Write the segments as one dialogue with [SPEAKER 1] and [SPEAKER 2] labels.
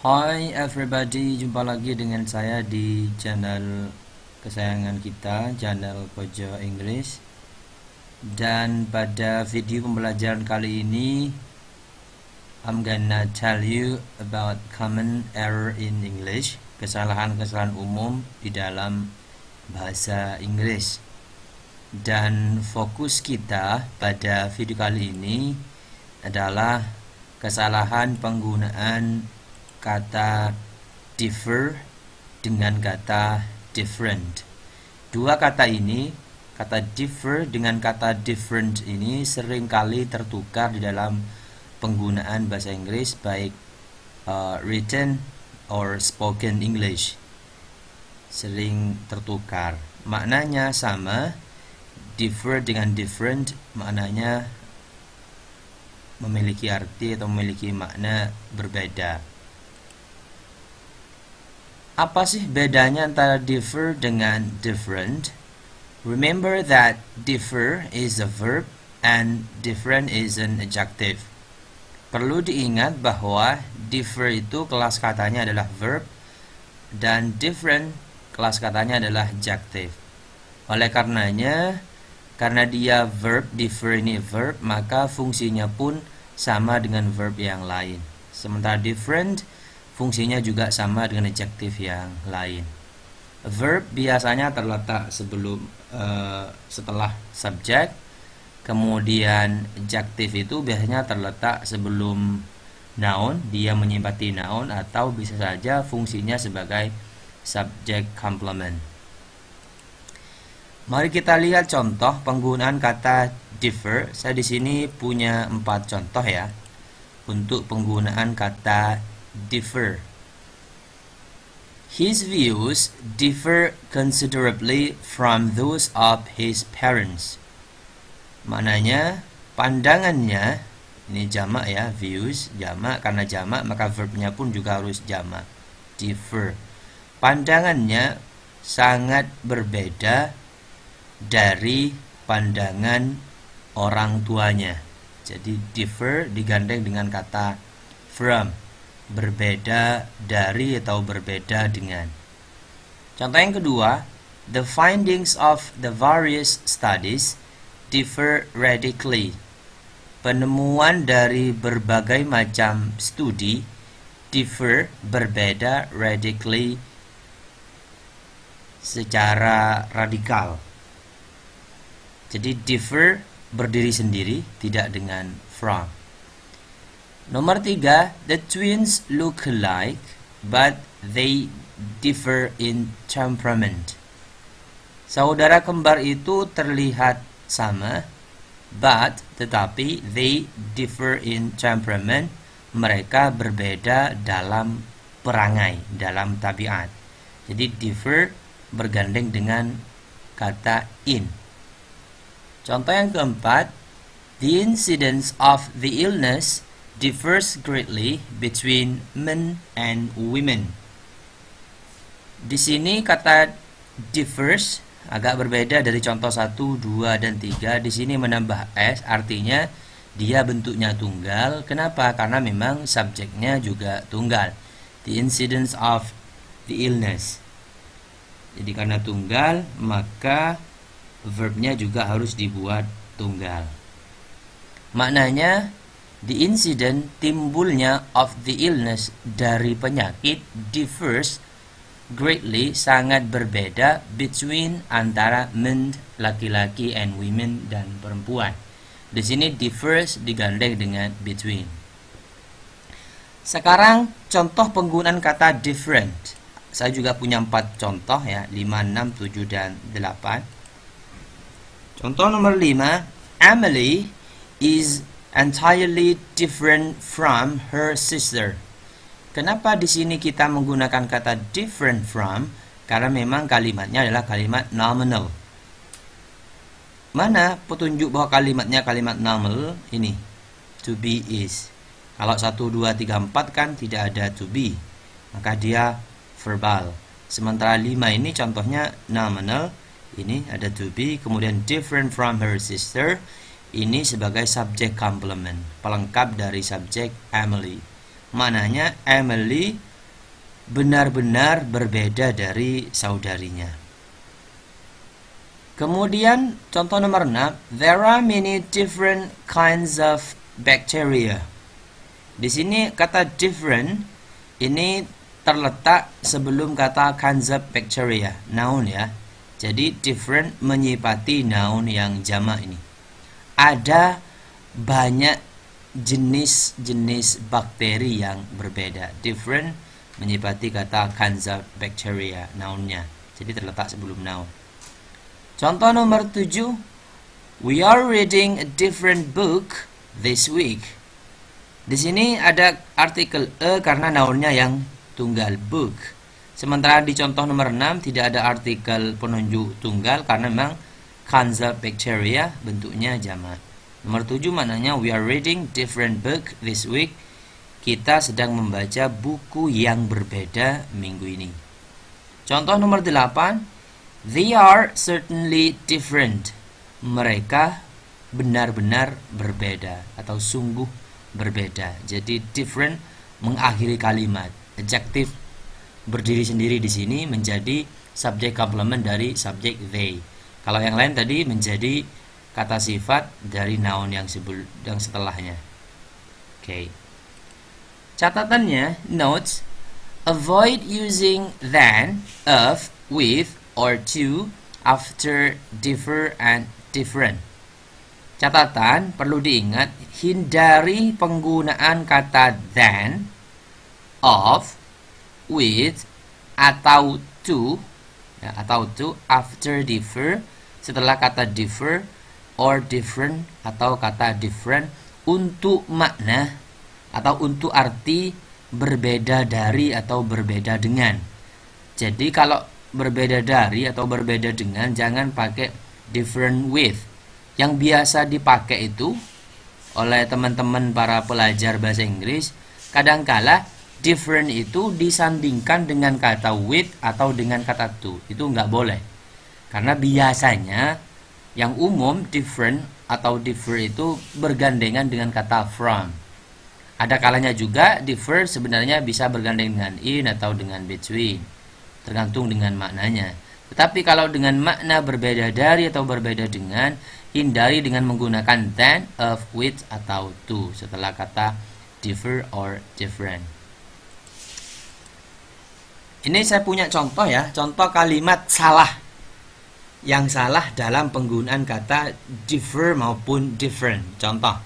[SPEAKER 1] Hai everybody, jumpa lagi dengan saya di channel kesayangan kita, channel Kojo English. Dan pada video pembelajaran kali ini, I'm gonna tell you about common error in English, kesalahan-kesalahan umum di dalam bahasa Inggris. Dan fokus kita pada video kali ini adalah kesalahan penggunaan kata differ dengan kata different. Dua kata ini, kata differ dengan kata different ini seringkali tertukar di dalam penggunaan bahasa Inggris, baik written or spoken English. Sering tertukar. Maknanya sama, differ dengan different maknanya memiliki arti atau memiliki makna berbeda. Apa sih bedanya antara differ dengan different? Remember that differ is a verb and different is an adjective. Perlu diingat bahwa differ itu kelas katanya adalah verb dan different kelas katanya adalah adjective. Oleh karenanya, karena dia verb, differ ini verb, maka fungsinya pun sama dengan verb yang lain. Sementara different fungsinya juga sama dengan adjektif yang lain. Verb biasanya terletak setelah subjek, kemudian adjektif itu biasanya terletak sebelum noun, dia menyifati noun, atau bisa saja fungsinya sebagai subject complement. Mari kita lihat contoh penggunaan kata differ. Saya di sini punya 4 contoh ya untuk penggunaan kata differ. His views differ considerably from those of his parents. Maknanya pandangannya, ini jamak ya, views jamak, karena jamak maka verbnya pun juga harus jamak. Differ. Pandangannya sangat berbeda dari pandangan orang tuanya. Jadi differ digandeng dengan kata from, berbeda dari atau berbeda dengan. Contoh yang kedua, the findings of the various studies differ radically. Penemuan dari berbagai macam studi differ, berbeda, radically, secara radikal. Jadi differ berdiri sendiri, tidak dengan from. Nomor 3, the twins look alike, but they differ in temperament. Saudara kembar itu terlihat sama, but tetapi they differ in temperament. Mereka berbeda dalam perangai, dalam tabiat. Jadi differ bergandeng dengan kata in. Contoh yang keempat, the incidence of the illness differs greatly between men and women. Di sini kata differs agak berbeda dari contoh 1, 2, dan 3. Di sini menambah s, artinya dia bentuknya tunggal. Kenapa? Karena memang subjeknya juga tunggal. The incidence of the illness. Jadi karena tunggal, maka verbnya juga harus dibuat tunggal. Maknanya, the incident, timbulnya, of the illness, dari penyakit, differs greatly, sangat berbeda, between, antara men, laki-laki, and women, dan perempuan. Di sini differs digandeng dengan between. Sekarang contoh penggunaan kata different. Saya juga punya 4 contoh ya, 5, 6, 7, dan 8. Contoh nomor 5, Emily is entirely different from her sister. Kenapa di sini kita menggunakan kata different from? Karena memang kalimatnya adalah kalimat nominal. Mana petunjuk bahwa kalimatnya kalimat nominal? Ini, to be is. Kalau 1, 2, 3, 4 kan tidak ada to be, maka dia verbal. Sementara 5 ini contohnya nominal. Ini ada to be, kemudian different from her sister. Ini sebagai subject complement, pelengkap dari subjek Emily. Maknanya Emily benar-benar berbeda dari saudarinya. Kemudian contoh nomor 6, there are many different kinds of bacteria. Di sini kata different ini terletak sebelum kata kinds of bacteria, noun ya. Jadi different menyifati noun yang jamak ini. Ada banyak jenis-jenis bakteri yang berbeda. Different menyifati kata kinds of bacteria, nounnya. Jadi terletak sebelum noun. Contoh nomor 7, we are reading a different book this week. Di sini ada artikel a karena nounnya yang tunggal, book. Sementara di contoh nomor 6 tidak ada artikel penunjuk tunggal karena memang kinds of bacteria bentuknya jamak. Nomor 7 maknanya we are reading different book this week. Kita sedang membaca buku yang berbeda minggu ini. Contoh nomor 8, they are certainly different. Mereka benar-benar berbeda atau sungguh berbeda. Jadi different mengakhiri kalimat. Adjektif berdiri sendiri di sini menjadi subjek komplement dari subjek they. Kalau yang lain tadi menjadi kata sifat dari noun yang setelahnya. Oke. Catatannya, notes, avoid using than, of, with, or to after differ and different. Catatan perlu diingat, hindari penggunaan kata than, of, with, atau to, after differ, setelah kata differ, or different, atau kata different, untuk makna atau untuk arti berbeda dari atau berbeda dengan. Jadi kalau berbeda dari atau berbeda dengan, jangan pakai different with. Yang biasa dipakai itu oleh teman-teman para pelajar bahasa Inggris, kadangkala different itu disandingkan dengan kata with atau dengan kata to. Itu nggak boleh. Karena biasanya yang umum different atau differ itu bergandengan dengan kata from. Ada kalanya juga differ sebenarnya bisa bergandeng dengan in atau dengan between. Tergantung dengan maknanya. Tetapi kalau dengan makna berbeda dari atau berbeda dengan, hindari dengan menggunakan than, of, with, atau to setelah kata differ or different. Ini saya punya contoh ya, contoh kalimat salah. Yang salah dalam penggunaan kata differ maupun different. Contoh,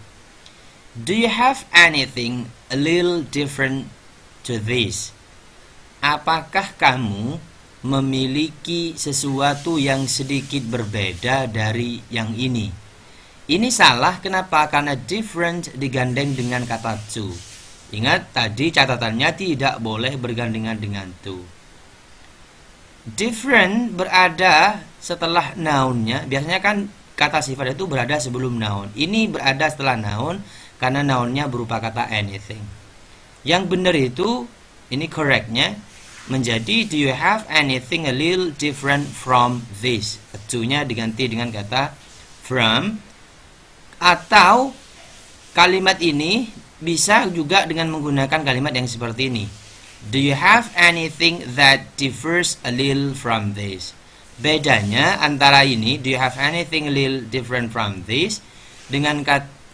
[SPEAKER 1] do you have anything a little different to this? Apakah kamu memiliki sesuatu yang sedikit berbeda dari yang ini? Ini salah, kenapa? Karena different digandeng dengan kata to. Ingat tadi catatannya tidak boleh bergandengan dengan to. Different berada setelah nounnya. Biasanya kan kata sifat itu berada sebelum noun. Ini berada setelah noun karena nounnya berupa kata anything. Yang benar itu, ini correctnya, menjadi do you have anything a little different from this? To-nya diganti dengan kata from. Atau kalimat ini bisa juga dengan menggunakan kalimat yang seperti ini. Do you have anything that differs a little from this? Bedanya antara ini, do you have anything a little different from this, dengan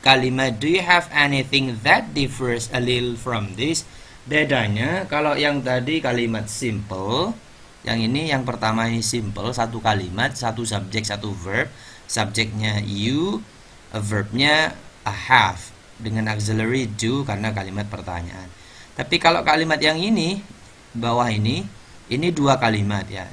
[SPEAKER 1] kalimat do you have anything that differs a little from this. Bedanya, kalau yang tadi kalimat simple, yang ini yang pertama ini simple, satu kalimat, satu subjek, satu verb. Subjeknya you, verbnya a have, dengan auxiliary do karena kalimat pertanyaan. Tapi kalau kalimat yang ini, bawah ini dua kalimat ya.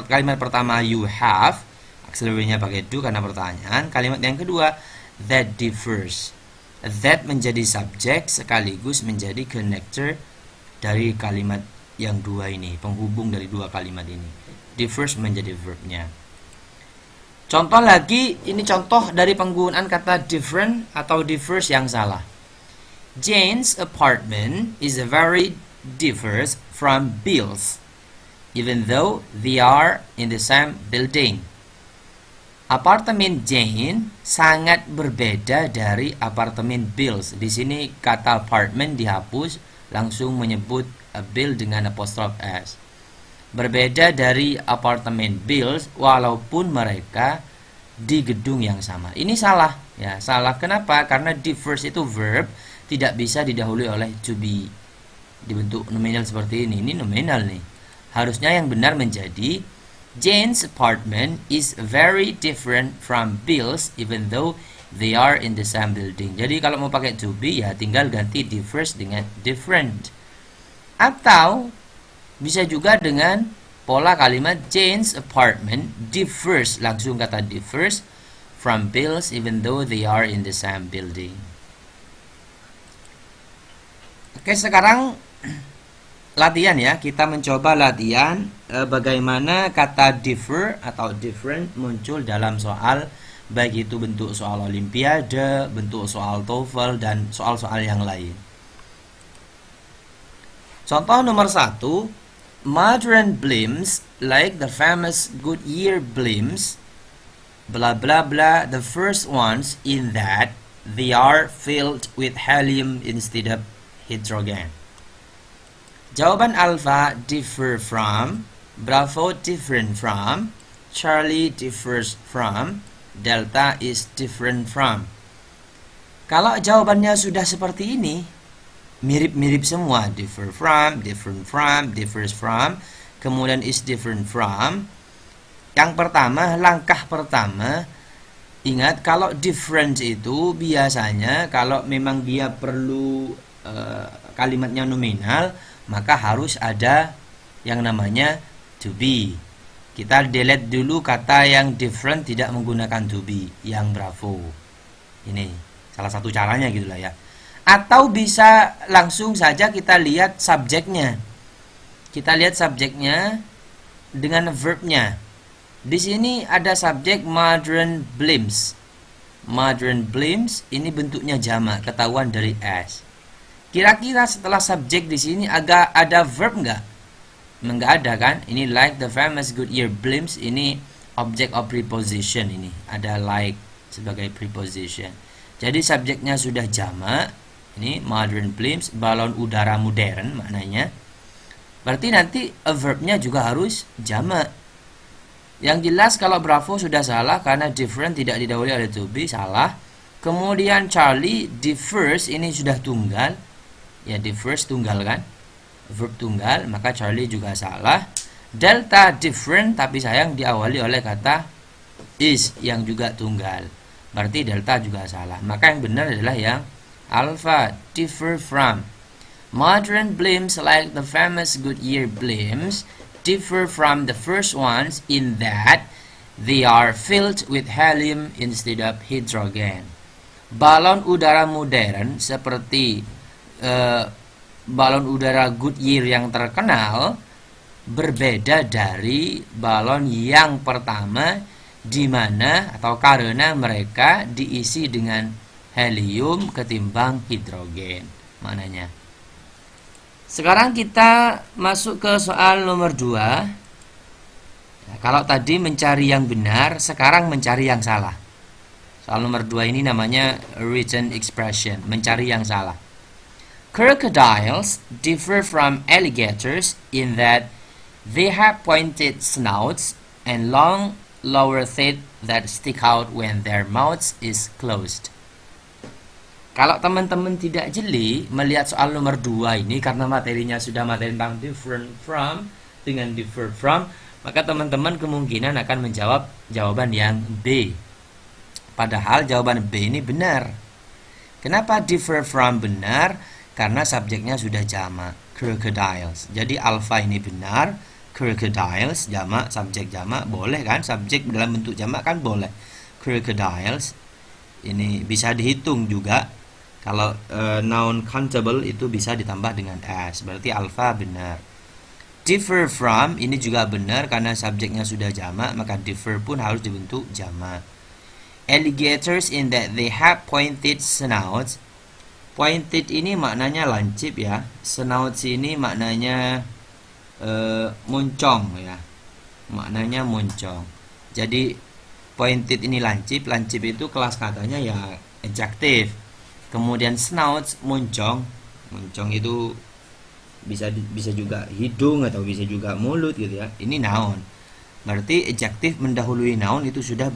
[SPEAKER 1] Kalimat pertama you have, auxiliary-nya pakai do karena pertanyaan. Kalimat yang kedua that differs. That menjadi subjek sekaligus menjadi connector dari kalimat yang dua ini, penghubung dari dua kalimat ini. Differs menjadi verbnya. Contoh lagi, ini contoh dari penggunaan kata different atau differs yang salah. Jane's apartment is very differs from Bill's, even though they are in the same building. Apartemen Jane sangat berbeda dari apartemen Bill's. Di sini kata apartment dihapus, langsung menyebut bill dengan apostrof S. Berbeda dari apartemen bills walaupun mereka di gedung yang sama. Ini salah ya, salah. Kenapa? Karena differs itu verb, tidak bisa didahului oleh to be. Dibentuk nominal seperti ini nominal nih. Harusnya yang benar menjadi Jane's apartment is very different from Bill's even though they are in the same building. Jadi kalau mau pakai to be ya tinggal ganti differs dengan different. Atau bisa juga dengan pola kalimat Jane's apartment differs, langsung kata differs from Bill's even though they are in the same building. Oke, sekarang latihan ya, kita mencoba latihan bagaimana kata differ atau different muncul dalam soal, baik itu bentuk soal olimpiade, bentuk soal TOEFL, dan soal-soal yang lain. Contoh nomor 1, modern blimps like the famous Goodyear blimps, blah blah blah, the first ones in that they are filled with helium instead of hydrogen. Jawaban alpha differ from, Bravo different from, Charlie differs from, Delta is different from. Kalau jawabannya sudah seperti ini, mirip-mirip semua, differ from, different from, differs from, kemudian is different from. Yang pertama, langkah pertama, ingat kalau different itu biasanya kalau memang dia perlu kalimatnya nominal, maka harus ada yang namanya to be. Kita delete dulu kata yang different tidak menggunakan to be, yang Bravo. Ini salah satu caranya gitulah ya. Atau bisa langsung saja kita lihat subjeknya. Kita lihat subjeknya dengan verbnya. Di sini ada subjek modern blimps. Modern blimps ini bentuknya jamak, ketahuan dari S. Kira-kira setelah subjek di sini agak ada verb nggak? Nggak ada kan? Ini like the famous Goodyear blimps, ini object of preposition, ini ada like sebagai preposition. Jadi subjeknya sudah jamak. Ini modern blimps, balon udara modern maknanya. Berarti nanti verbnya juga harus jamak. Yang jelas kalau Bravo sudah salah karena different tidak didahului oleh to be, salah. Kemudian Charlie differs, ini sudah tunggal. Ya, differs tunggal kan, verb tunggal, maka Charlie juga salah. Delta different, tapi sayang diawali oleh kata is yang juga tunggal, berarti delta juga salah. Maka yang benar adalah yang alpha, differ from. Modern blimps like the famous Goodyear blimps differ from the first ones in that they are filled with helium instead of hydrogen. Balon udara modern seperti balon udara Goodyear yang terkenal berbeda dari balon yang pertama, di mana atau karena mereka diisi dengan helium ketimbang hidrogen maknanya. Sekarang kita masuk ke soal nomor 2. Nah, kalau tadi mencari yang benar, sekarang mencari yang salah. Soal nomor 2 ini namanya written expression, mencari yang salah. Crocodiles differ from alligators in that they have pointed snouts and long lower teeth that stick out when their mouths is closed. Kalau teman-teman tidak jeli melihat soal nomor 2 ini, karena materinya sudah materi tentang different from dengan differ from, maka teman-teman kemungkinan akan menjawab jawaban yang B. Padahal jawaban B ini benar. Kenapa differ from benar? Karena subjeknya sudah jamak, crocodiles. Jadi alpha ini benar, crocodiles jamak, subjek jamak, boleh kan? Subjek dalam bentuk jamak kan boleh. Crocodiles ini bisa dihitung juga. Kalau noun countable itu bisa ditambah dengan s, berarti alpha benar. Differ from ini juga benar karena subjeknya sudah jamak, maka differ pun harus dibentuk jamak. Alligators in that they have pointed snouts. Pointed ini maknanya lancip ya. Snouts ini maknanya moncong ya. Maknanya moncong. Jadi pointed ini lancip. Lancip itu kelas katanya ya adjektif. Kemudian snouts moncong. Moncong itu bisa juga hidung atau bisa juga mulut gitu ya. Ini noun. Berarti adjective mendahului noun itu sudah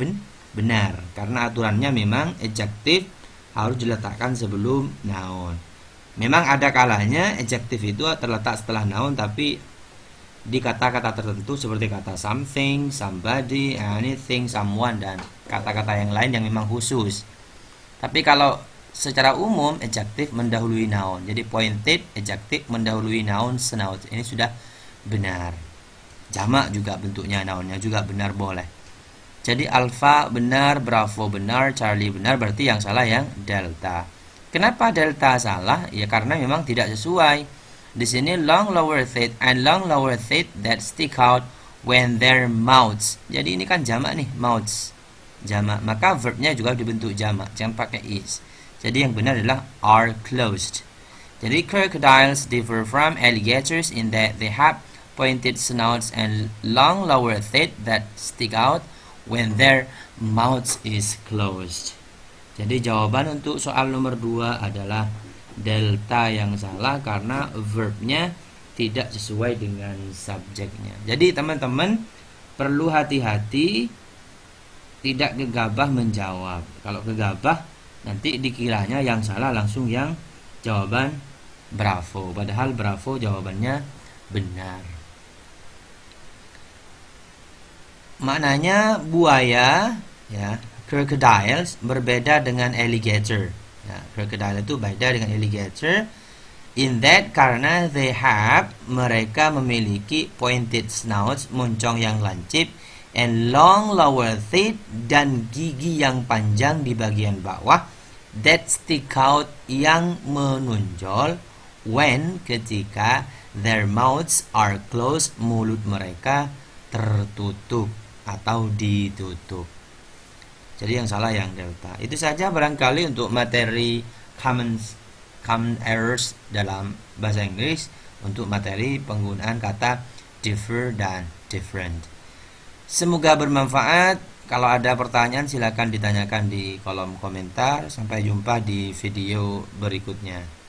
[SPEAKER 1] benar karena aturannya memang adjective harus diletakkan sebelum noun. Memang ada kalanya adjective itu terletak setelah noun, tapi di kata-kata tertentu seperti kata something, somebody, anything, someone, dan kata-kata yang lain yang memang khusus. Tapi kalau secara umum adjective mendahului noun. Jadi pointed adjective mendahului noun senoun. Ini sudah benar. Jamak juga bentuknya nounnya juga benar boleh. Jadi alpha benar, bravo benar, Charlie benar, berarti yang salah yang delta. Kenapa delta salah? Ya karena memang tidak sesuai. Di sini long lower third and long lower third that stick out when their mouths. Jadi ini kan jamak nih, mouths. Jamak, maka verbnya juga dibentuk jamak, jangan pakai is. Jadi yang benar adalah are closed. Jadi crocodiles differ from alligators in that they have pointed snouts and long lower teeth that stick out when their mouths is closed. Jadi jawaban untuk soal nomor 2 adalah delta yang salah karena verbnya tidak sesuai dengan subjeknya. Jadi teman-teman perlu hati-hati, tidak gegabah menjawab. Kalau gegabah nanti dikiranya yang salah langsung yang jawaban bravo, padahal bravo jawabannya benar. Maknanya buaya ya, crocodiles berbeda dengan alligator. Ya, crocodile itu beda dengan alligator in that karena they have, mereka memiliki pointed snouts, moncong yang lancip, and long lower teeth, dan gigi yang panjang di bagian bawah, that stick out, yang menonjol, when, ketika, their mouths are closed, mulut mereka tertutup atau ditutup. Jadi yang salah yang delta. Itu saja barangkali untuk materi common errors dalam bahasa Inggris untuk materi penggunaan kata differ dan different. Semoga bermanfaat. Kalau ada pertanyaan silakan ditanyakan di kolom komentar. Sampai jumpa di video berikutnya.